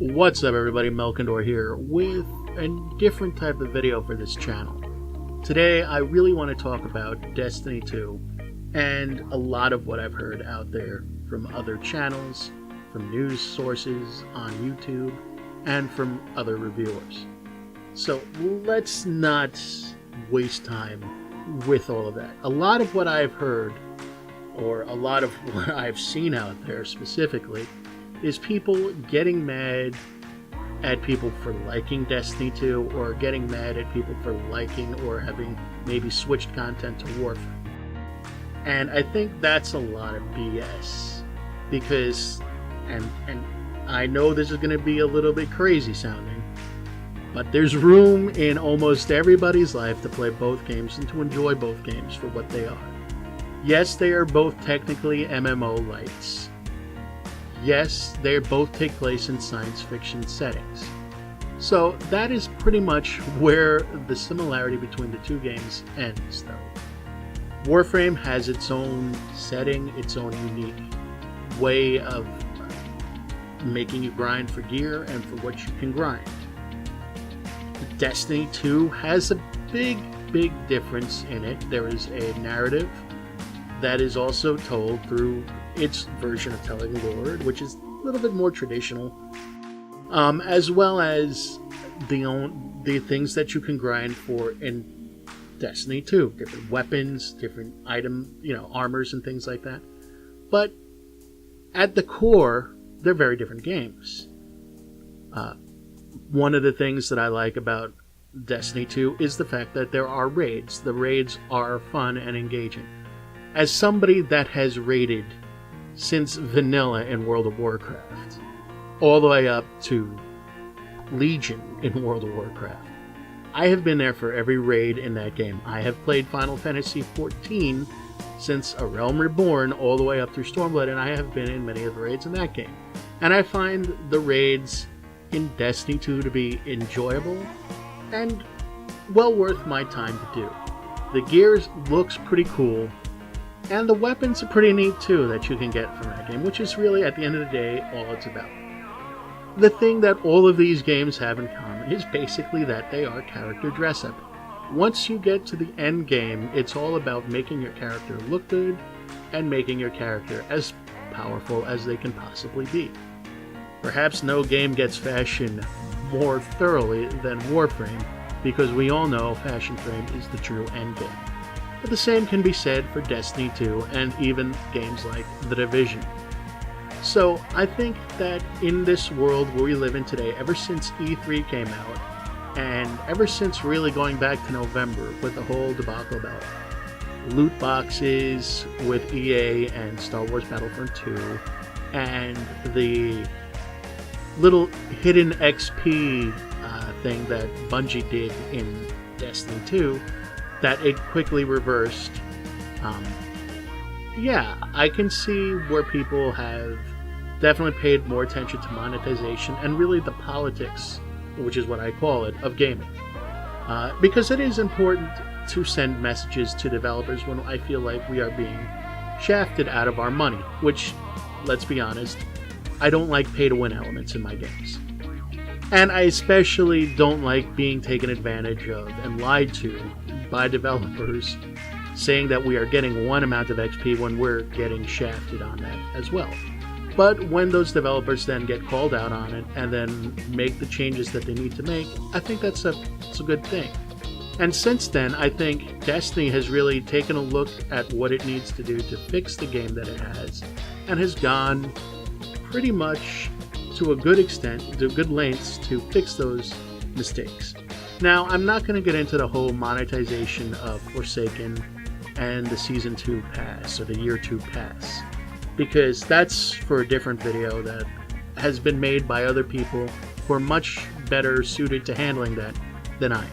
What's up everybody, Melkandor here with a different type of video for this channel. Today I really want to talk about Destiny 2 and a lot of what I've heard out there from other channels, from news sources on YouTube, and from other reviewers. So let's not waste time with all of that. A lot of what I've heard, or a lot of what I've seen out there specifically, is people getting mad at people for liking Destiny 2, or getting mad at people for liking or having maybe switched content to Warframe. And I think that's a lot of BS, because, and I know this is going to be a little bit crazy sounding, but there's room in almost everybody's life to play both games and to enjoy both games for what they are. Yes, they are both technically MMO-Lites. Yes, they both take place in science fiction settings. So that is pretty much where the similarity between the two games ends, though. Warframe has its own setting, its own unique way of making you grind for gear and for what you can grind. Destiny 2 has a big difference in it. There is a narrative that is also told through its version of telling lore, which is a little bit more traditional, as well as the things that you can grind for in Destiny 2, different weapons, different armors and things like that. But at the core, they're very different games. One of the things that I like about Destiny 2 is the fact that there are raids. The raids are fun and engaging. As somebody that has raided since vanilla in World of Warcraft, all the way up to Legion in World of Warcraft, I have been there for every raid in that game. I have played Final Fantasy XIV since A Realm Reborn all the way up through Stormblood, and I have been in many of the raids in that game. And I find the raids in Destiny 2 to be enjoyable and well worth my time to do. The gear looks pretty cool, and the weapons are pretty neat too that you can get from that game, which is really, at the end of the day, all it's about. The thing that all of these games have in common is basically that they are character dress-up. Once you get to the end game, it's all about making your character look good and making your character as powerful as they can possibly be. Perhaps no game gets fashion more thoroughly than Warframe, because we all know Fashion Frame is the true end game. But the same can be said for Destiny 2 and even games like The Division. So I think that in this world where we live in today, ever since E3 came out, and ever since really going back to November with the whole debacle about loot boxes with EA and Star Wars Battlefront 2, and the little hidden XP thing that Bungie did in Destiny 2, that it quickly reversed. I can see where people have definitely paid more attention to monetization and really the politics, which is what I call it, of gaming. Because it is important to send messages to developers when I feel like we are being shafted out of our money, which, let's be honest, I don't like pay-to-win elements in my games. And I especially don't like being taken advantage of and lied to by developers, saying that we are getting one amount of XP when we're getting shafted on that as well. But when those developers then get called out on it and then make the changes that they need to make, I think it's a good thing. And since then, I think Destiny has really taken a look at what it needs to do to fix the game that it has, and has gone pretty much to a good extent, to good lengths to fix those mistakes. Now, I'm not going to get into the whole monetization of Forsaken and the Season 2 pass, or the Year 2 pass, because that's for a different video that has been made by other people who are much better suited to handling that than I am.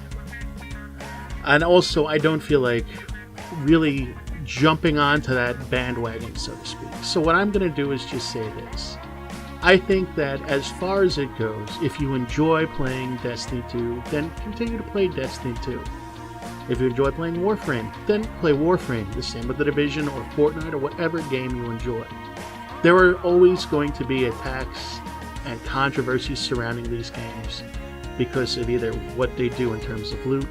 And also, I don't feel like really jumping onto that bandwagon, so to speak. So what I'm going to do is just say this. I think that as far as it goes, if you enjoy playing Destiny 2, then continue to play Destiny 2. If you enjoy playing Warframe, then play Warframe. The same with The Division or Fortnite or whatever game you enjoy. There are always going to be attacks and controversies surrounding these games because of either what they do in terms of loot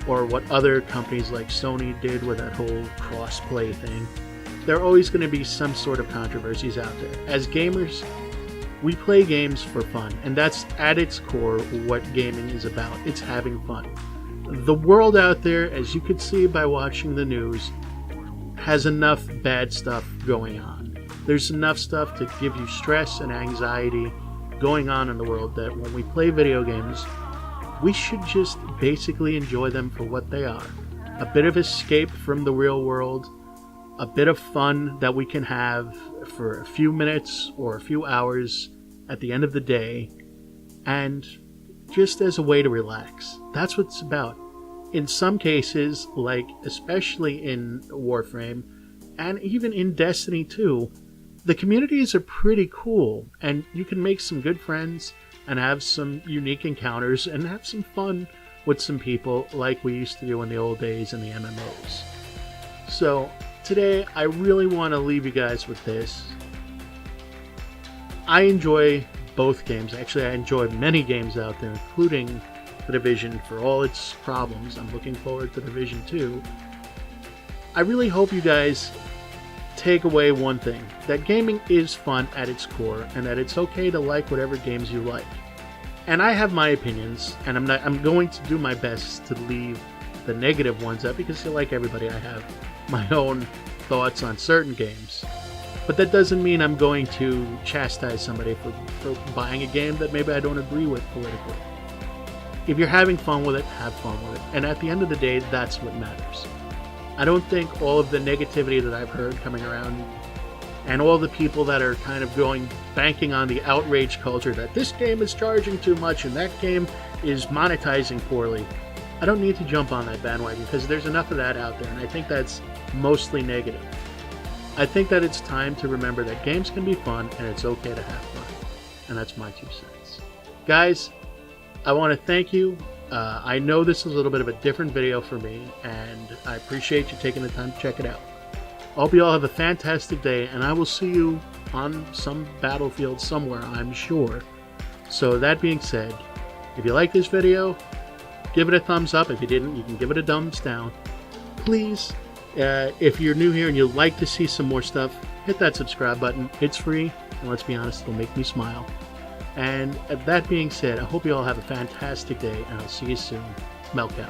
or what other companies like Sony did with that whole cross-play thing. There are always going to be some sort of controversies out there. As gamers, we play games for fun, and that's at its core what gaming is about. It's having fun. The world out there, as you could see by watching the news, has enough bad stuff going on. There's enough stuff to give you stress and anxiety going on in the world that when we play video games, we should just basically enjoy them for what they are. A bit of escape from the real world, a bit of fun that we can have for a few minutes or a few hours at the end of the day, and just as a way to relax. That's what it's about. In some cases, like especially in Warframe, and even in Destiny 2, the communities are pretty cool, and you can make some good friends and have some unique encounters and have some fun with some people like we used to do in the old days in the MMOs. So today I really want to leave you guys with this. I enjoy both games. Actually, I enjoy many games out there, including The Division for all its problems. I'm looking forward to Division 2. I really hope you guys take away one thing, that gaming is fun at its core, and that it's okay to like whatever games you like. And I have my opinions, and I'm going to do my best to leave the negative ones out, because like everybody, I have my own thoughts on certain games. But that doesn't mean I'm going to chastise somebody for buying a game that maybe I don't agree with politically. If you're having fun with it, have fun with it. And at the end of the day, that's what matters. I don't think all of the negativity that I've heard coming around and all the people that are kind of banking on the outrage culture that this game is charging too much and that game is monetizing poorly, I don't need to jump on that bandwagon because there's enough of that out there, and I think that's mostly negative. I think that it's time to remember that games can be fun and it's okay to have fun. And that's my 2 cents. Guys, I want to thank you. I know this is a little bit of a different video for me, and I appreciate you taking the time to check it out. I hope you all have a fantastic day, and I will see you on some battlefield somewhere, I'm sure. So that being said, if you like this video, give it a thumbs up. If you didn't, you can give it a thumbs down. Please, if you're new here and you'd like to see some more stuff, hit that subscribe button. It's free, and let's be honest, it'll make me smile. And that being said, I hope you all have a fantastic day, and I'll see you soon. Melkandor.